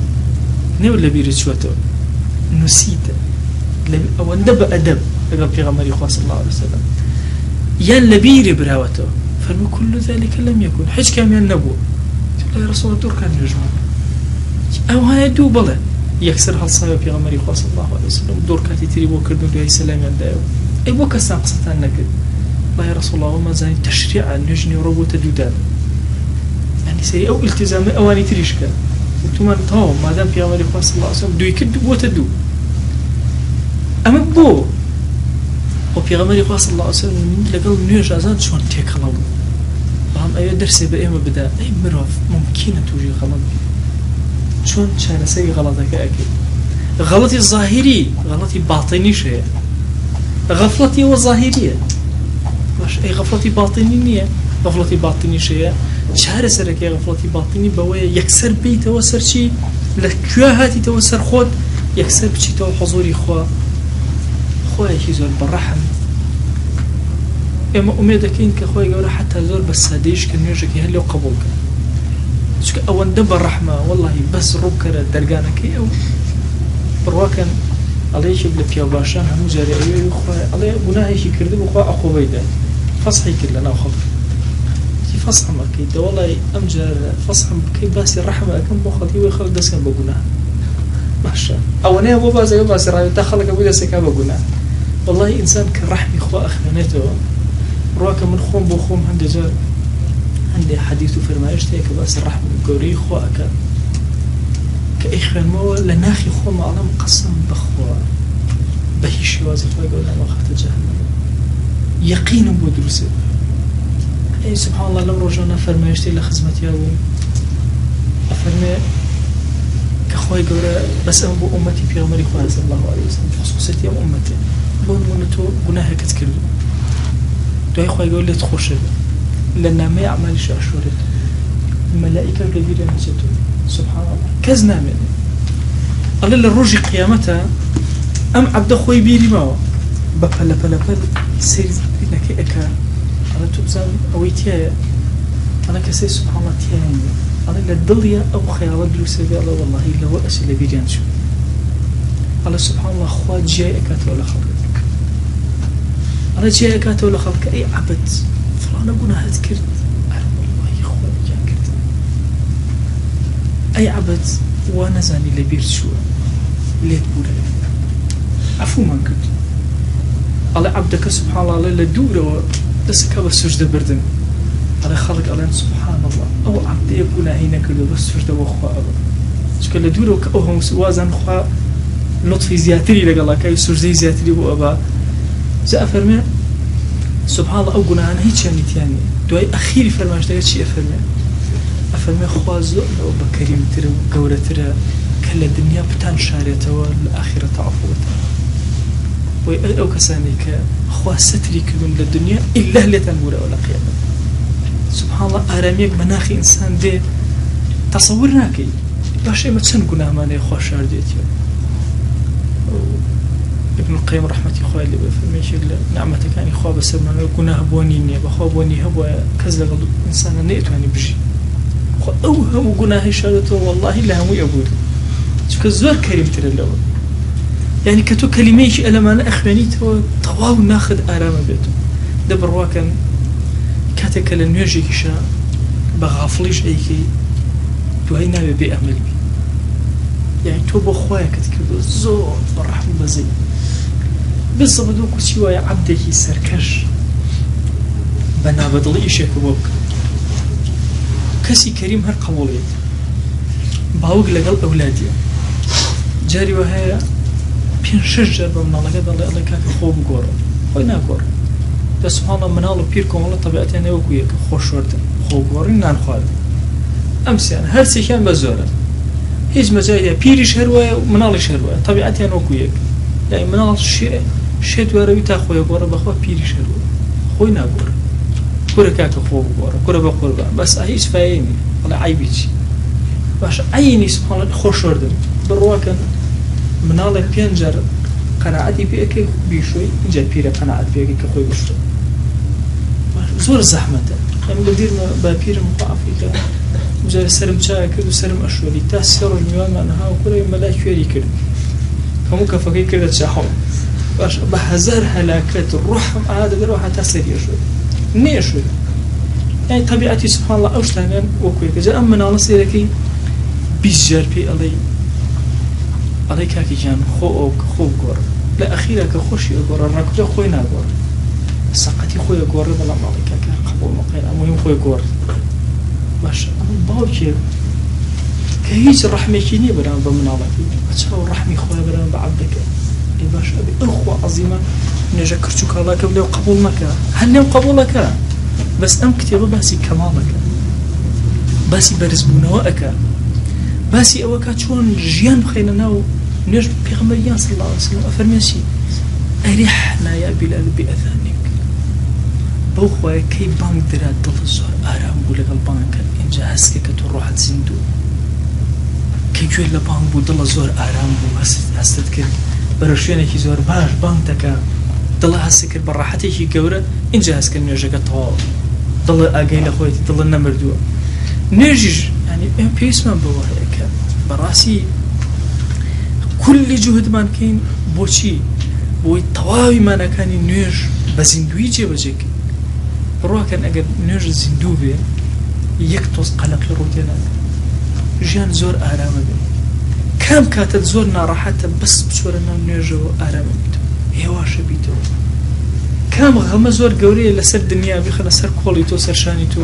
نيو لبيرد شوتوا نسيت أو ندب أدب لقى بيغمري خوا صلى الله عليه وسلم يان لبير براوتوا فرمي كل ذلك لم يكن حج كام يان نبو يا رسول الله دور كان يجمع أو هاي دو بلا يكسر هالصايا بيغمري خوا صلى الله عليه وسلم دور كاتي تريبو كردو بيهي سلام يندايو أي بوكا ساقصتان نكد الله يا رسول الله وما زاني تشريع نجني وربو تدودان يعني سي أو التزام أواني تريشكا وتمان طاو ما دام بيغمري خوا صلى الله عليه وسلم دو يكد بو تدو أما بو وبيغمري خوا صلى الله عليه وسلم لقل نيوش أزان شون تيك خلال بهم أي درسي بأيما بدا أي مروف ممكنة توجي غلط شون شان سي غلطك أكيد غلطي الظاهري غلطي باطني شيء غفلتي وظاهرية باش أي غفلتي باطنية غفلتي باطني شيء شهر سرك يا غفلتي باطني بوي يكسر بي توسر شيء لكياهاتي توسر خود يكسر بشي تو حضوري خوا خويا زور بالرحم اما اميدكين كخويا قالوا حتى زور بس هديش كنيوجك هل قبولك شك او ندب الرحمه والله بس ركر درجانك او برواكن عليه شبل في باشان هم جاري ايوه خويا عليه غناهي شي كرد بخو اخو بيدا فصحي كلنا وخف في فصح ما كيد والله امجر فصح كي بس الرحمه كم بخدي ويخل دسن بغناه ماشا او انا هو باز بس راي دخلك ابو دسك بغناه والله إنسان كرحمي خوا أخوانته رواك من خوم بخوم عندي جار عندي حديث فرمايش تيك بس الرحمة قوري خوا كإخوان مو لناخي خوم على مقسم بخوا بهيش وازي خوا يقول أنا وقت جهنم يقين بودرسه أي سبحان الله لو رجعنا فرمايش تي لخدمتي أو أفرمي كخوا يقول بس أم أمتي في عمري خوا صلى الله عليه وسلم خصوصيتي أم أمتي بون منتو جناها كتكلم تو أخوي يقول لي تخش لأن ما يعمل شيء أشورت الملائكة كبيرة نجتو سبحان الله كزنا من الله للرجي قيامتها أم عبد أخوي بيري ما بفلا فلا فل سير إنك أكا أنا تبزان أويتيا أنا كسي سبحان الله تياني أنا للدليا أو خيال دروسي الله والله لو أسئلة بيريان شو الله سبحان الله خوات جاي أكاتو ولا خلق أنا جاي أكاتو ولا خلق أي عبد فلانا قناها ذكرت أعلم والله يا خوات جاي كرت أي عبد وانا زاني لبير شو ليت بولا عفو ما كنت الله عبدك سبحان الله لدوره دسك بس سجدة بردن على خلق الله سبحان الله أو عبد يكون هنا كده بس سجدة وخوا شكل لدوره كأوهم وازن خوا لطفي زياتري لك الله كاي سجدي زياتري بو أبا زي أفرمي سبحان الله أو قناها أنا هيتش يعني تياني دواي أخيري فرماش دايت شي أفرمي خوازو لو بكريم ترى وقورة ترى كل الدنيا بتان شاريته والآخرة عفوته وي أو كساني كخوا ستري كلهم للدنيا إلا اللي تنور ولا قيامة سبحان الله أراميك مناخي إنسان دي تصورناكي باش ما تسن قناه ماني خوا شار ديتيو ابن القيم رحمة الله اللي بفرمي شيء نعمتك يعني خوا بس ما قناه بونيني بخوا بوني هو كذا غلط إنسان نيته يعني بجي خوا أو هم قناه شارته والله لا هم يبود شوف الزور كريم ترى الأول يعني كتو كلميش ألا ما أنا أخوانيته طواو ناخذ آرام بيته دبر واكن كاتك لنيجي كشا بغافليش أيكي دوای ناوێ بێ ئەمەل بی یعنی تۆ بۆ خۆیەکەت کردو زۆر بەڕەحم و بەزەی بزە بە دۆ کوچی وایە عەبدێکی سەرکەش بە نابەدڵی ئیشێکە بۆ بکە کەسی کەریم هەر قەبوڵێت باوک لەگەڵ ئەولادیە جاری وە هەیە 5-6 جار بە مناڵەکە دەڵێ ئەڵێ کاکە خۆ بگۆڕە خۆی ناگۆڕ دە سوبحانە مناڵ و پیر کۆمەڵە تەبیعەتیان هەیە وەکو یەکە خۆشوەردن خۆ گۆڕین نان خواردن ئەمسیان هەرچێکیان بە زۆرە هیچ مەجای هەیە پیریش هەر وایە و مناڵیش هەر وایە تەبیعەتیان وەکو یەک یعنی مناڵ شێ دوارەوی تا خۆی گۆڕە بەخوا پیریش هەر وایە خۆی ناگۆڕە کورە کاکە خۆ بگۆڕە کورە بە قوربان بەس هیچ فایدەی نییە بەڵێ عیبی چی باشە عینی سوبحانەڵڵا خۆشوەردن بڕواکەن مناڵێک 5 جار قەناعەتی پێەکەی بیشۆی اینجا پیرە قەناعەت پێەکەی کە خۆی بشتە زۆر زەحمەتە ئەم بەدیرمە با پیرم متعافیکە جارە سرم چاوە کرد و سرم ئەشۆلی تا 3 ڕۆژ میوانمان نەها و کوڕی مەلای کوێری کرد هەموو کەفەکەی کردە چاوم باش بە 1000 هەلاکەت ڕوحم ئادا دەرەوە هەتا سەری ئەشۆی نێشۆی یعنی تەبیعەتی سوبحانەڵڵا ئەو شتانیان وەکو یەکە جا ئەم مناڵە سێرەکەی 20 جار پێی ئەڵێ کاکی گیان خۆ گۆڕە لە ئەخیرە کە خۆشی ئەگۆڕە ڕاکوجا خۆی ناگۆڕە سەقەتی خۆی ئەگۆڕە بەڵام ئەڵێ کاکە قبوڵ مەقێن ئەموهیم خۆی گۆڕ باشە ئەم باوکێک کە هیچ ڕەحمێکی نییە بەرامبەر بە مناڵەکەی چاو ڕەحمی خۆی بەرامبەر بە عەبدەکە ئەی باشە ئەبێ ئەو خوا عەزیمە نوێژە کرچ و کاڵاکە بڵێ و قبوڵ مەکە هەر لێم قبوڵەکە بەس ئەم کتێبە باسی کەماڵەکە باسی بەرزبوونەوە ئەکە باسی ئەوە کە چۆن ژیان بخەینە ناو نوێژ پێغەمبەریان صلی الله علیه وسلم ئەفەرمێسی ئەریحنا یا بیلال بئەذانیک بەو خوایە کەی بانگ درا دڵت زۆر ئارام بوو لەگەڵ بانگەکە اینجا هەستکە کە تۆ ڕۆحت زیندوو کەی گوێ لە بانگ بوو دڵە زۆر ئارام بوو هەستت کرد بەرە شوێنێکی زۆر باش بانگ دەکا دڵە هەستی کرد بە ڕاحەتێکی گەورە اینجا هەستکە نوێژەکە تەواو دڵە ئاگەی لە خۆیەتی دڵە نەمردووە نوێژیش ینی ئێمە پێویستمان بەوە هەیە کە بەڕاستی کولی جوهدمان کەین بۆچی بۆی تەواوی مانەکانی نوێژ بە زیندویی جێبەجێکەین بڕواکەن ئەگەر نوێژ زیندوو بێ یەک تۆز قەلەقی ڕوو ناکە ژیان زۆر ئارامە بێ کام کاتت زۆر ناڕەحەتە بەس بچۆرە ناو نوێژەوە ئارامە بیتەوە هێواشە بیتەوە کام غەمە زۆر گەورەیە لەسەر دنیا بخەنە سەر کۆڵی تۆ سەرشانی تۆ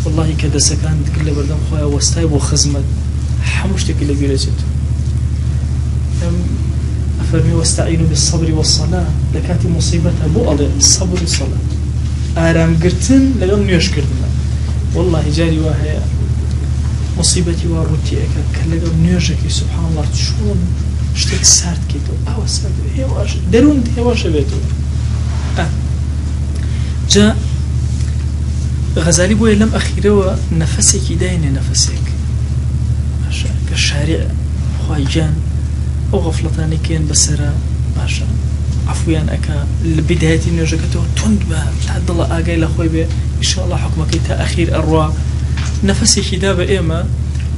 والله کە دەسەکان دکرد لە بەردەم خۆیان وەستای بۆ خزمەت هەموو شتێکی لە بیرەچێت ئەفەرمی وەستەعینوا بالصەبر والصەلاة لە کاتی موسیبەتە بۆ ئەڵێ سەبر و سەڵات ئارامگرتن لەگەڵ نوێژکردنە والله جاری وا هەیە مصیبەتی وا ڕوتیەکە کە لەگەڵ نوێژێکی سوبحانەڵڵا چۆن شتێک سارد کەیتەوە ئەوە سارد هێواش دەروون هێواشە بێتەوە جا غەزالی بۆیە لەم ئەخیرەوە نەفەسێکی داینێ نەفەسێک باشە کە شارع خوای گیان ئەو غەفڵەتانەی کێن بەسەرە باشە عەفویان ئەکا لە بدایەتی نوێژەکەتەوە تند بە تا دڵە ئاگای لە خۆی بێ ئینشاءالله حکمەکەی تا ئەخیر ئەڕوا نەفەسێکی دا بە ئێمە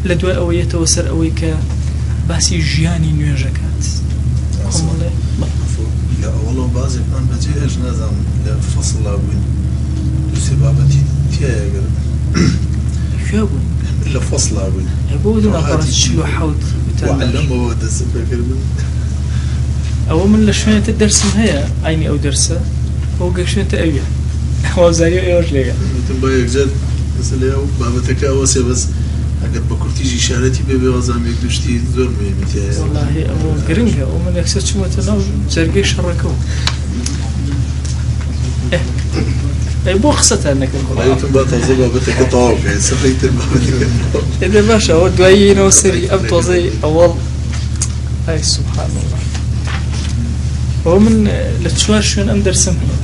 لە دوای ئەوەیەتەوە سەر ئەوەی کە باسی ژیانی نوێژەکات کۆمەڵێ لە ئەوڵە بازێکمان بەجێ هێژ نازانم لە فەسڵا بووین دووسێ بابەتی تایەگەر کوێ بوون لە فەسڵا بووین بۆ دوناپەڕەت 47 وعلەمەوە دەست پێکردن ئەوە من لە شوێنێتە دەرسم هەیە ئاینی ئەو دەرسە بۆ گەشتێتە ئەویە وازاری ئێوەش لێگە وتم بە یەکجار مەسەلەی ئەو بابەتەکە ئەوە سێ بەس ئەگەر بە کورتیژ ئیشارەتی بێ وەزانێک دوشتی زۆر مهمی تایە والله ئەوە گرنگە ئەو من یەکسەر چوومەتە ناو جەرگەی شەڕەکەەوە ئەی بۆ قسەتان نەکەم وتم با تازە بابەتەکە تەواو بکەین سەفەی تر بابەتەکە ئێدە باشە ئەوە دواییەوە سەری ئەم تۆزەی ئەوەڵ ئای سوبحان الله ئەوە من لە 4 شوێن ئەم دەرسم هەیە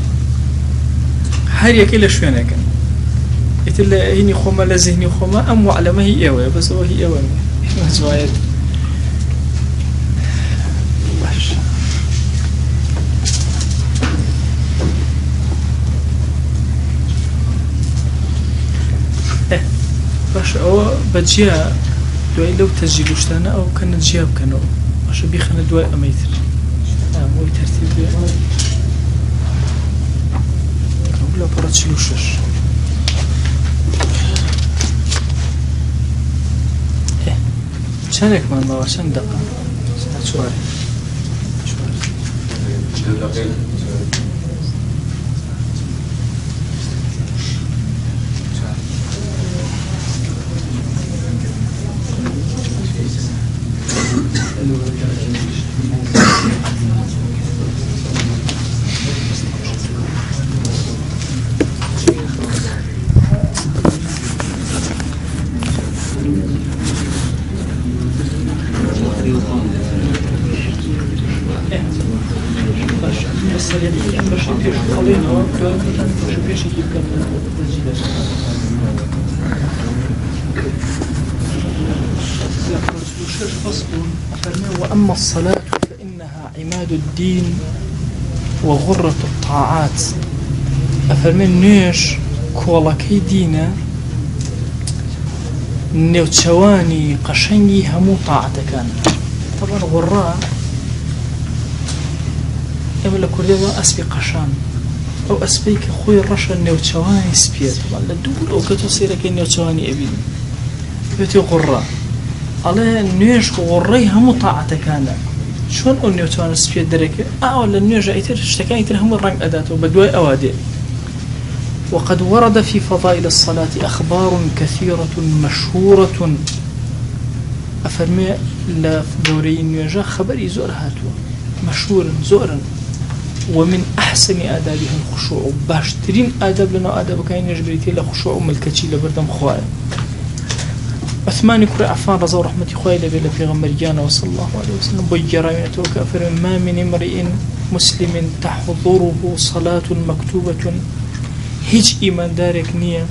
هەر یەکەی لە شوێنەکەن ئیتر لە عینی خۆمە لە زیهنی خۆمە ئەم وعلەمە هی ئێوەیە بەس ئەوە هی ئێوە جوایەت باش باش ئەوە بەجیا دوای لەو تەجیل و شتانە ئەو کەنە جیا بکەنەوە باشە بیخەنە دوای ئەمەیتر ئەمەوەی تەرتیب بێ ئەو لە پەڕە 46 چندێکمان ماوە چەند دەقە چوارێ وأما الصلاة فإنها عماد الدين وغرة الطاعات أفرمين نيش كوالكي دينا نيوتشواني قشنجي همو طاعتكان طبعا غراء أولا كردوا أسبي قشان أو أسبيك خوي رشا نيوتشواني سبيت طبعا لدول أو كتو سيرك نيوتشواني أبي بيتي غراء على نيش غري همو طاعتكان شون أو نيوتشواني سبيت درك أولا نيوش أيتر اشتكان يتر همو الرنق أداته بدواء أوادي وقد ورد في فضائل الصلاة أخبار كثيرة مشهورة أفرمي لدورين يجا خبري زور هاتوا مشهورا زورا ومن أحسن آدابها الخشوع باشترين آداب لنا آداب كاين يجبريتي لخشوع ملكتي لبردم خوايا عثمان كري عفان رضا ورحمة خوايا لبيلا في غمريانا وصلى الله عليه وسلم بيجراينة وكافر ما من امرئ مسلم تحضره صلاة مكتوبة هیچ ئیماندارێک نییە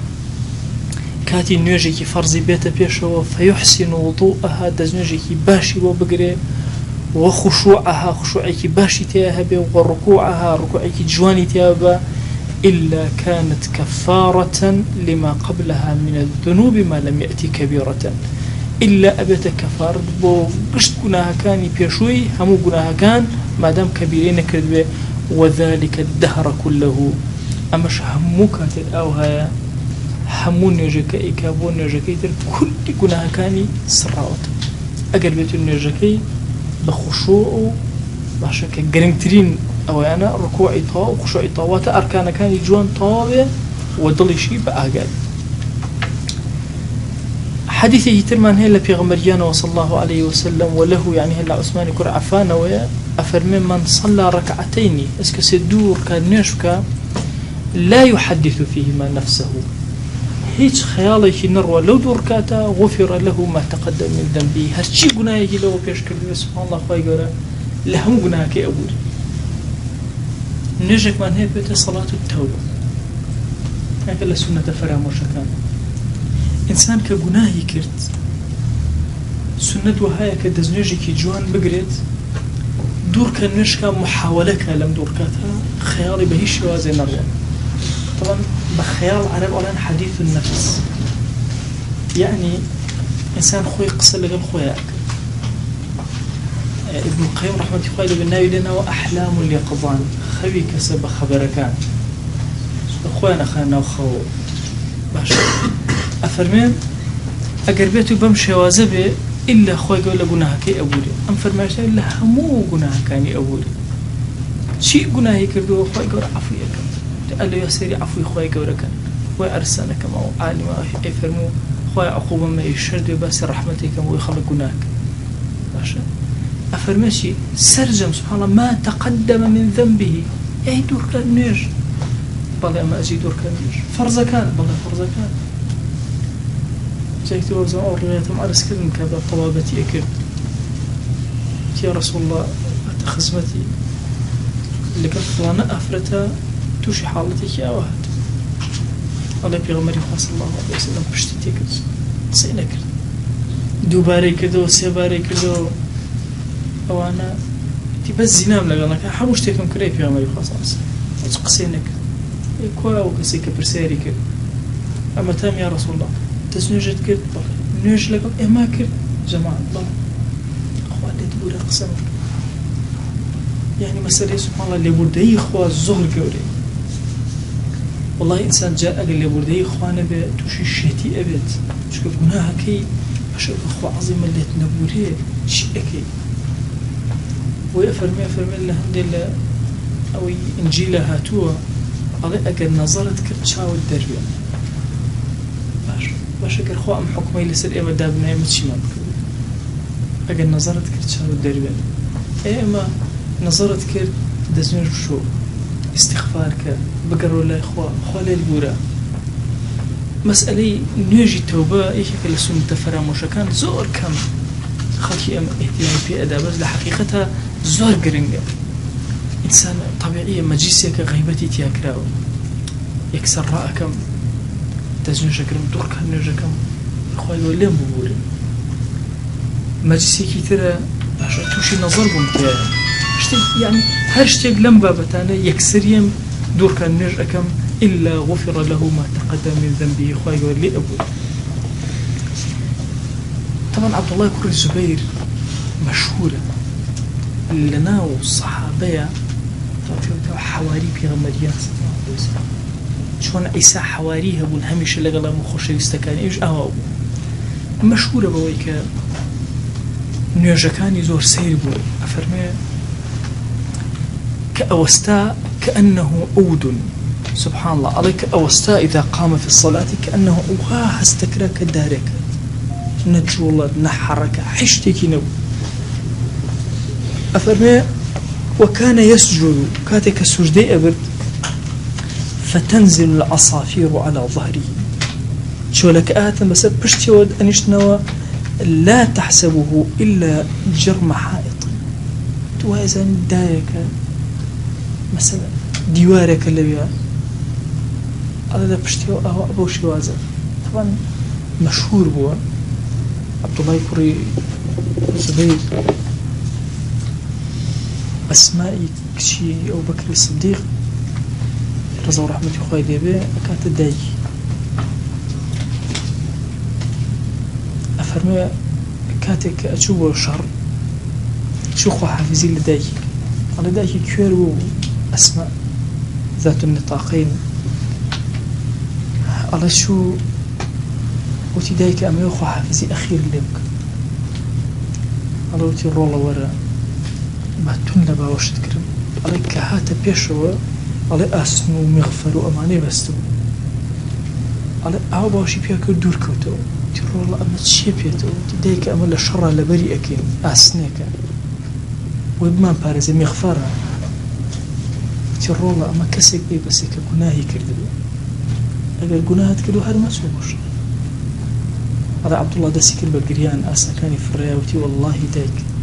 کاتی نوێژێکی فەرزی بێتە پێشەوە فەیحسن وضوءها دەستنوێژێکی باشی بۆ بگرێ وخشوعها خشوعێکی باشی تێیە هەبێ وڕکوعها ڕکوعێکی جوانی تێیە بە إلا كانت كفارة لما قبلها من الذنوب ما لم يأتي كبيرة إلا أبت كفارة بو قشت قناها بيشوي همو قناها كان ما دام كبيرين كردبه وذلك الدهر كله أمش همو كاتل أو هيا همو نيجكي كابو نيجكي تر كل قناها كاني سراوت أقل بيت النيجكي بخشوع باشك قرنترين أو أنا ركوعي طاو وخشوعي طاوات أركان كاني جوان طاوة ودلي شيء بأقل حديثه ترمان هلا في غمريانا وصلى الله عليه وسلم وله يعني هلا عثمان كر عفان ويا أفرمين من صلى ركعتين اسك سدور كان نشكا لا يحدث فيهما نفسه هيج خيالك نروى لو دوركاتا غفر له ما تقدم من ذنبه هرشي قناهي لو بيشكر سبحان الله خواهي قرأ لهم قناهك أبور نجك من هي بيت صلاة التوبة هكذا سنة فراموش كان إنسان كقناهي كرت سنة وهاي كدزنجي كي جوان بقريت دور كان نشكا محاولك لم دوركاتها خيالي بهيش وازي نروى طبعا بخيال عرب أولا حديث النفس يعني إنسان خوي قصة لغل خوياك ابن القيم رحمة الله بالناوي لنا وأحلام اليقظان خوي كسب خبركان أخوانا خانا وخو باشا أفرمين أقربيتو بمشي وازبي إلا خوي قول قناها كي أولي أم فرماشا إلا همو قناها كاني أولي شيء قناهي كردو خوي قول عفويك قال له يا سيري عفوي خوي قولك وأرسلك ما عالم أي فرمو خوي عقوبة ما يشرد بس رحمتك ويخلق قناك باشا أفرمشي سرجم سبحان الله ما تقدم من ذنبه أي دور كان نير بالله أما أجي دور كان نير فرزة كان بالله فرزة كان جايت وزن أورليتم على سكرن كذا طلابتي أكل يا رسول الله أتخزمتي اللي كنت فلانا أفرتها توشي حالتك يا واحد الله بيغمري صلى الله عليه وسلم بشتي كذا صينك دوباري كذا سيباري كذا أو أنا تبز زنام لقناك حموش تكم كريه في عمري خاصة وتقصينك كوا وكسيك برسيري كده أما تام يا رسول الله تسنجد كده نيش لكم ما كده جماعة الله أخواني تقول أقسمك يعني مسألة سبحان الله اللي بردي إخوة الظهر كوري والله إنسان جاء قال اللي بردي إخوانا بتوشي الشهتي أبد شو قناها كي باشا أخو عظيم اللي تنبوريه شيء أكيد ويفرمي الله الحمد أو إنجيل هاتوا على أجر نظرت كتشاو الدربية باش أجر خو أم حكمي لسر إما دابنا إما تشي ما بكو أجر نظرت كتشاو الدربية إما نظرت كر دزمير شو استغفار كر بقروا الله خوا للبورا مسألة نيجي توبة إيش كل سنة تفراموش كان زور كم خلقي أم اهتمام في أداء بس لحقيقتها زور قرنجة إنسان طبيعية مجلسية كغيبتي تياكراو يكسر رأكم تزنج كرم دور كان نجكم أخوي ولين بوري مجلسية كتيرة عشان توشي نظر بمتى اشتي يعني هاشتاج لم بابتانا يكسريم دور كان نجكم إلا غفر له ما تقدم من ذنبه أخوي ولي أبوي طبعا عبد الله كري الزبير مشهورة لنا والصحابية حواري بيغمريان صلى الله عليه وسلم شون عيسى حواريها بون هميش لقلا مخوشي استكان ايش اهو مشهورة بويك نيوجكاني زور سير بوي افرمي كأوستا كأنه عود سبحان الله عليك أوستا إذا قام في الصلاة كأنه أوها استكراك دارك نجولد نحرك حشتك نو أفرمي وكان يسجد كاتك السجدي أبد فتنزل العصافير على ظهره شو لك آتم بس بشتي ود أنشنوا لا تحسبه إلا جرم حائط توازن دايك مثلا ديوارك اللي بيها هذا بشتي أبو شوازة طبعا مشهور بوا عبد الله كري زبير أسمائي كشي أو بكر الصديق رضا ورحمة الله ديبه كانت داي أفرمي كاتك أشوف شر شو خو حافظي لداي على داي كيرو أسماء ذات النطاقين على شو وتي دايك أمي خو حافظي أخير لك على وتي الرولا ورا ما تنلبا وش تكرم عليك هات بيشوا على أسنو مغفر وأماني بستو على أو باشي بياك دور كوتو ترى الله أما تشيبيتو تديك أما الشر لبري أكين أسنيك وبما بارز مغفر ترى الله أما كسك بي بس كجناهي كردو أجر جناهات كدو هذا ما سووش هذا عبد الله دسيك البقريان أسا كان في الرياوتي والله دايك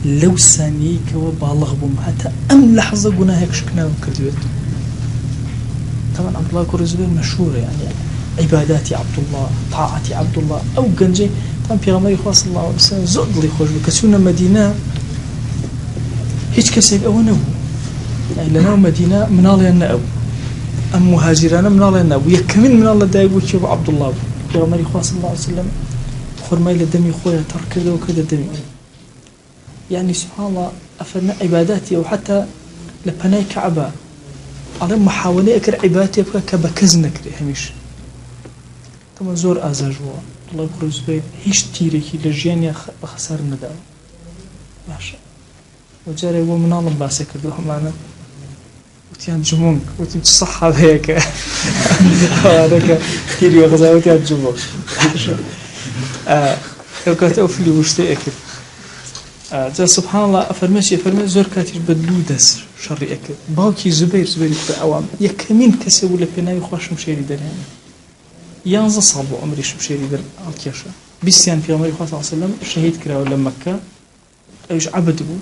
لو سانيك وبالغ بهم حتى أم لحظة قلنا هيك شكناهم كذبت طبعا عبد الله كرزبير مشهور يعني عباداتي عبد الله طاعتي عبد الله أو جنجي طبعا في غمري خاص الله عليه وسلم زود لي خوش بكسونا مدينة هيك كسيب أو نبو يعني لنا مدينة من الله النأب أم مهاجرانا من الله النأب ويكمل من الله دايبو تشوف عبد الله في غمري خاص الله عليه وسلم خرمي لدمي خويا ترك كذا وكذا دمي يعني سبحان الله أفرنا عباداتي أو حتى لبناي كعبة على محاولة أكر عبادتي أبقى كبكزنك هميش طبعا زور أزاجوا الله يقول زبير هيش تيريكي لجياني بخسار نداو ماشا وجاري هو من الله باسك دوه معنا وتيان جمونك وتيان تصحى بهيك هذاك تيري وغزا وتيان جمونك لو كانت أوفلي وشتي أكل جا سبحان الله أفرمش زور كاتير بدلو دس شري أكل باوكي زبير بأوام يكمين كسي ولا بناي خوش مشيري درهم يانز صعب عمري مشيري در الكيشة بيسيان في عمري خاص صلى الله عليه وسلم شهيد كرا ولا مكة أيش عبد بو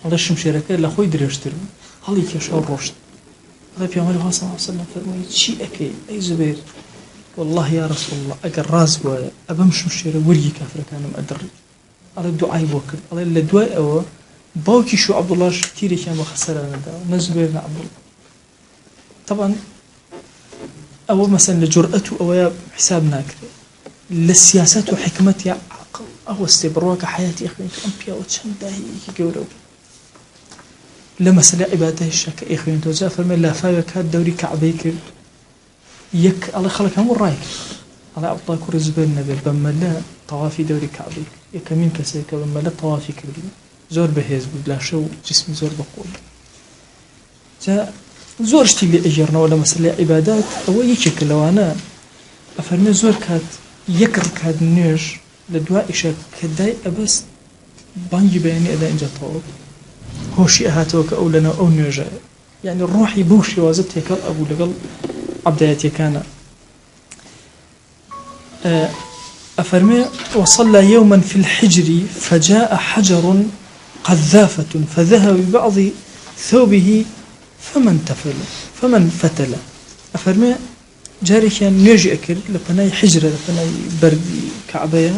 الله شمشيري كلا لخوي دريشتر هالي كيشة الرشد هذا في عمري خاص صلى الله عليه وسلم فرمي شيء أكل أي زبير والله يا رسول الله أجر راز بويا أبمش مشيري وري كافر كان مقدر على الدعاء بوكر على الدعاء أو باوكي شو عبد الله كثير كان بخسرنا ده نزبيرنا عبد الله طبعا أو مثلا لجرأته أو حسابنا كده للسياسات وحكمتي عقل أو استبراك حياتي أخوين أمبيا وتشنده يجورو لما سلا عباده الشك أخوين توجه فرمي لا فايك هاد دوري كعبيك يك الله خلق هم الرايك على عبد الله كوري زبير نبي بملا طوافي دوري كعبي يكمين كسيك بملا طوافي كردي زور بهيز بلا شو جسمي زور بقول جاء زور اشتي لي اجرنا ولا مسألة عبادات او يشكل لو انا افرمي زور كات يكر كاد نيج لدواء اشك كداي ابس بانجي بياني اذا انجا طوب هوشي اهاتوك او لنا او نيجا يعني الروح يبوشي وازبت يكال ابو لقل عبدايتي كان أفرمي وصلى يوما في الحجر فجاء حجر قذافة فذهب ببعض ثوبه فمن فتل أفرمي جاري كان نيجي أكل لبناي حجرة لبناي بردي كعبية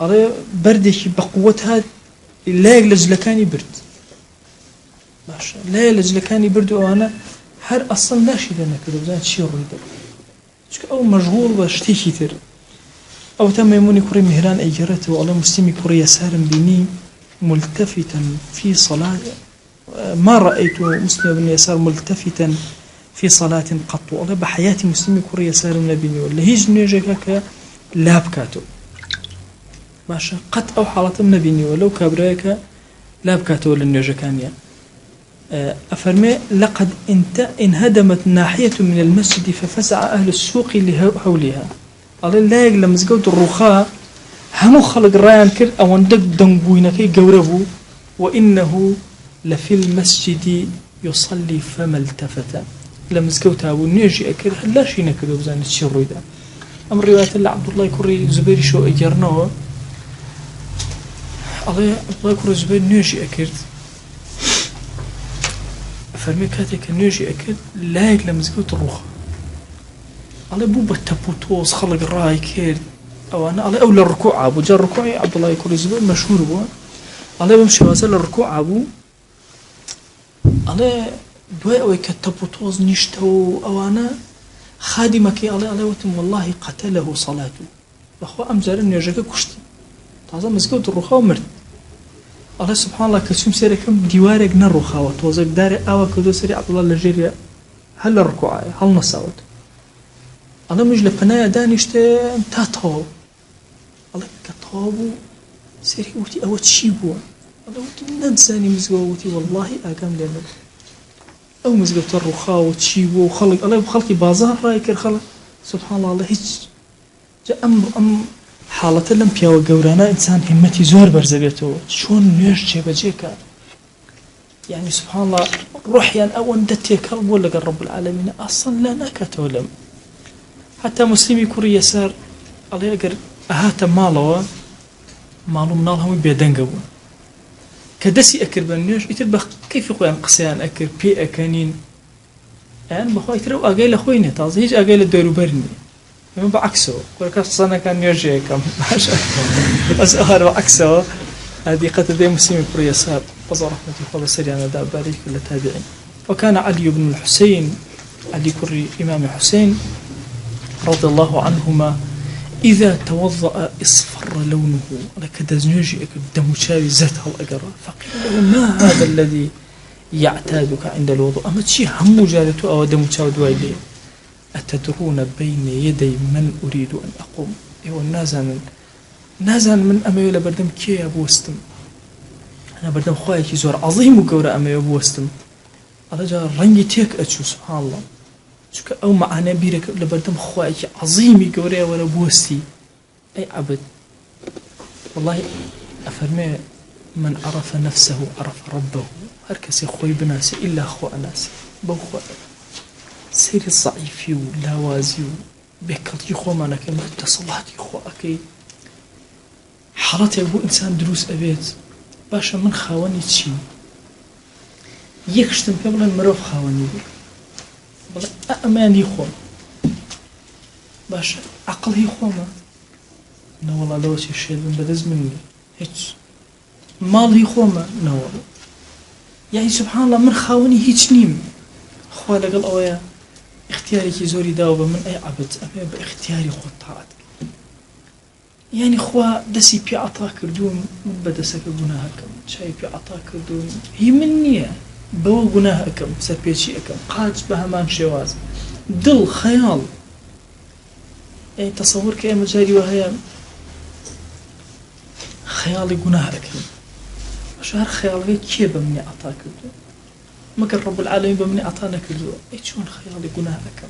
أرى بردي بقوتها لا يلج لكاني برد باشا لا يلج لكاني برد وأنا هر أصلا لا شيء لنا كذا بزاد شيء ريدر أو مشغول بشتي كتير أو تم يموني كوري مهران أجرته والله مسلمي كوري يسار بني ملتفتا في صلاة ما رأيت مسلم بن يسار ملتفتا في صلاة قط والله بحياتي مسلمي كوري يسار بني ولا هيج نيجاك لابكاتو ماشا قط أو حالة نبيني ولو كابرايك لابكاتو ولا نيجاكانيا أفرمي لقد انهدمت ناحية من المسجد ففزع أهل السوق اللي حولها قال لا يقلم مزقود الرخاء همو خلق رايان كر أو اندق دنبوينكي قوربو وإنه لفي المسجد يصلي فما التفت لما زقوتها ونيجي أكر لا شي نكدو بزان الشر إذا أمر رواية الله عبد الله كوري زبير شو أجرناه الله عبد الله كوري زبير نيجي أكرت فرمي كاتك نيجي أكل لا يقلم زقوت الروخ على بوبا تبوتوس خلق راي كير أو أنا على أول الركوع أبو جار ركوعي عبد الله يكون زبير مشهور بو على بمشي وازل الركوع أبو على دواء ويكتبوتوس نشتو أو أنا خادمك على وتم والله قتله صلاته أخو أمزار نيجيك كشتي تعظم مزقوت الروخ ومرت الله سبحان الله كسوم سيري كم ديوارك نرخاوة توزق داري أوا كدو سري عبد الله لجيريا هل الركوع هل نصاوت الله مجل فنايا دانيشتي تاتو الله كتابو سيري وتي أو تشيبو الله وتي ننساني مزقوتي والله أقام لنا أو مزقوت الرخاوة تشيبو خلق الله بخلقي بازار رايكر خلق سبحان الله الله هيج جاء أم حالة لم بياو قورانا إنسان همتي زور برزبيته شون نيش جيبجيكا يعني سبحان الله روح يعني أو اندتي كلب ولا رب العالمين أصلا لا نكتولم حتى مسلمي كوري يسار الله يقر أهات مالو منالهم بيدنقبو كدسي أكر بنيش يتبخ كيف يقول عن قسيان أكر بي أكانين يعني بخوي ترى أقيل أخويني تازهيج أقيل الدورو برني من بعكسه كل كسرنا كان يرجع كم بس أهر بعكسه هذه قتل ذي مسلم بريسار فضل رحمة الله سريعنا دا بارك كل تابعين وكان علي بن الحسين علي كري إمام حسين رضي الله عنهما إذا توضأ اصفر لونه لكذا زنجي الدم شاوي زتها الأجرة فقيل له ما هذا الذي يعتادك عند الوضوء أما تشي هم جالته أو دم شاوي دواليه أتدرون بين يدي من أريد أن أقوم إيوه نازل من أمي ولا بردم كي يا بوستم أنا بردم خواهي كي زور عظيم وقورة أمي بوستم على جا رنجي تيك أتشو سبحان الله شو أو معنا بيرك لبردم خواهي كي عظيمي قورة ولا بوستي أي عبد والله أفرمي من عرف نفسه عرف ربه هركسي خوي بناسي إلا خوا ناسي بخوا سيري الضعيفي ولاوازي بكتي خو ما نكمل تصلاتي خو أكيد حالتي أبو إنسان دروس أبيت باشا من خاوني تشي يكشتم قبل المروف خاوني بلا أماني خو باشا عقلي خو ما لا والله لو شي شيء من بدز مني هيك مالي خو ما لا والله يعني سبحان الله من خاوني هيك نيم خو لقل أويا اختياري كي زوري داوبة من أي عبد أبي باختياري خو طاعتك يعني خوا دسي بي عطا كردون من بدسك جناهكم شاي بي عطا كردون هي منية بو جناهكم سبيشي أكم قاج بهمان شواز دل خيال يعني تصور كأما جاري وهي خيالي قناه أكل شهر خيالي كيف بمني أعطاك ما كان رب العالمين بمني أعطانا كردو أي شون خيالي قناه أكل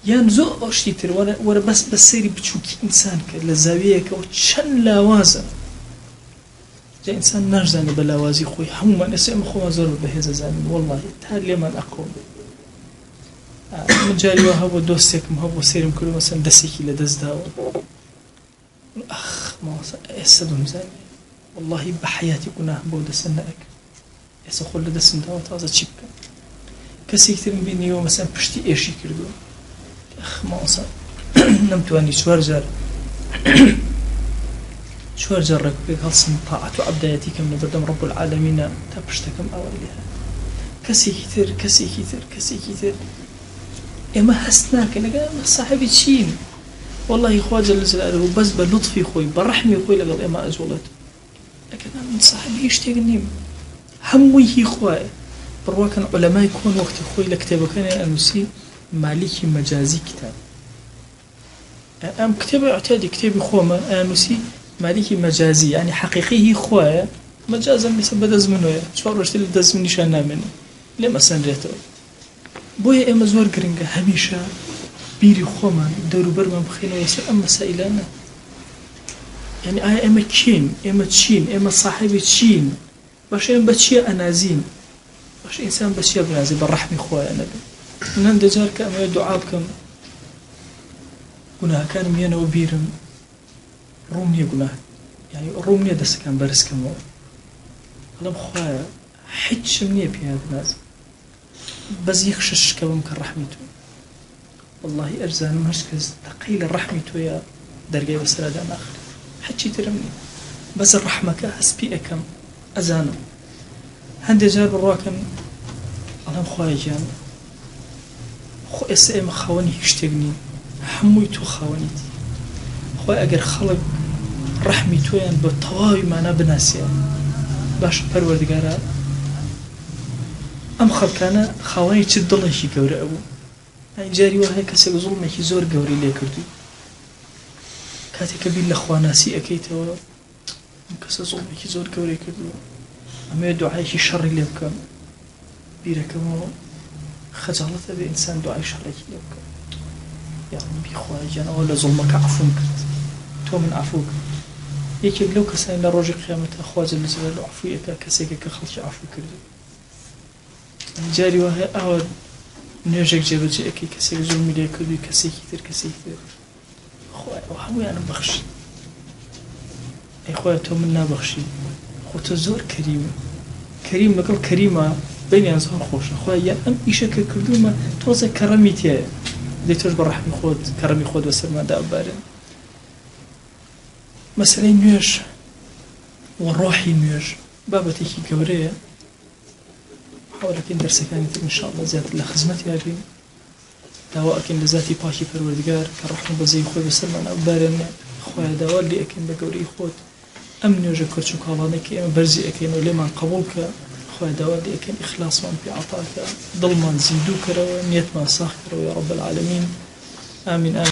يعني زو أشتيتر وأنا بس سيري بتشوك إنسان كالزاوية وشن لاوازة جاء إنسان نرزان بلاوازي خوي حموما نسيم خوما زور بهذا زمان والله تالي من أقوم من جاري وهو دوستكم هو سيرم كله مثلا دسيكي لدز داو أخ ما أسدهم زاني والله بحياتي كنا بود سنك يسخل لدسم داو تازة تشيبك كسي كتير بيني يوم مثلا بشتي إيشي كردو أخ ما أصلا نمتواني شوار جار ركبك هالصن طاعة وعبدايتي كم نبردم رب العالمين تبشتكم أوليها كسي كتير إما هستناك أنا صاحبي تشين والله إخوة جل جلاله بس بلطفي خوي برحمي خوي لقل إما أزولته لكن أنا من صاحبي يشتغلني هموي إخوة برواكن علماء يكون وقت خوي لكتابه كان أنسي مالكي مجازي كتاب أم كتاب اعتادي كتاب خوما أنسي مالكي مجازي يعني حقيقي إخوة مجازا بسبب دزمنه شو رشتي دزمني شان مني لما سنريته بويا إما زور قرنجة هميشة بيري خوما دورو برما بخينا ويسر أما سائلانا يعني إما كين إما تشين إما صاحبي تشين باش إما بتشي أنازين باش إنسان بتشي بنازي بالرحمة خويا نبي من عند جارك أما دعابكم قناه كان ميانا وبيرم رومني قناه يعني رومني دس كان برس كمو ألم خويا حج مني بهذا ناس بس يخشش كم كرحمته والله أرزان مركز تقيل الرحمته يا درجة بسرادة آخر حكي ترمني بس الرحمة كهسبي أكم أزانم هندي جار بالراكن ألم خويا جان خو إسئم خواني يشتغني حمويتو خوانيتي خويا أجر خلق رحمته يعني بالطواوي معنا بناسيا باش پروردگارا أم خلقنا خواني تدل شي كوري أبو يعني جاري وهي كسي ظلمي كي زور كوري لي كردي كاتي كبير لخواناسي أكيتو كسي ظلمي كي زور كوري كردي أما يدعي كي شر لي بكم بيركمو خجالة بإنسان دعي شر لي بكم يا ربي خواهي جانا ولا ظلمك عفو كرت تو من عفوك يكي لو كسين لروجي قيامته أخواز اللي زبالو عفوية كسيكا كخلش عفو كردي جاري وهي أود نيجك جبجي أكي كسيك ظلمي لي كردي كسيك كثير خواهي وحموي أنا بخشي أي خواهي تو منا بخشي خو تزور كريم نقول كريمة بيني أنصار خوش خواهي يعني أم إيشا كردو ما توزي كرميتي ديتوش بالرحمة خود كرمي خود وسر ما دا بارن مسألة نيوش والروحي نيوش بابتي كي كورية حاول أكين درس كانت إن شاء الله زيادة لخزمتي أبين دواء أكين لذاتي باشي پروردگار كالرحمة بزي خوي وسر ما بارن خويا دواء اللي أكين بقوري خود أم نيوش كرشو كالاني كي أم برزي أكين وليمان قبولك خويا دواء اللي أكين إخلاص من بعطاك ضل من زيدو كرو نيت من صاح كرو يا رب العالمين آمين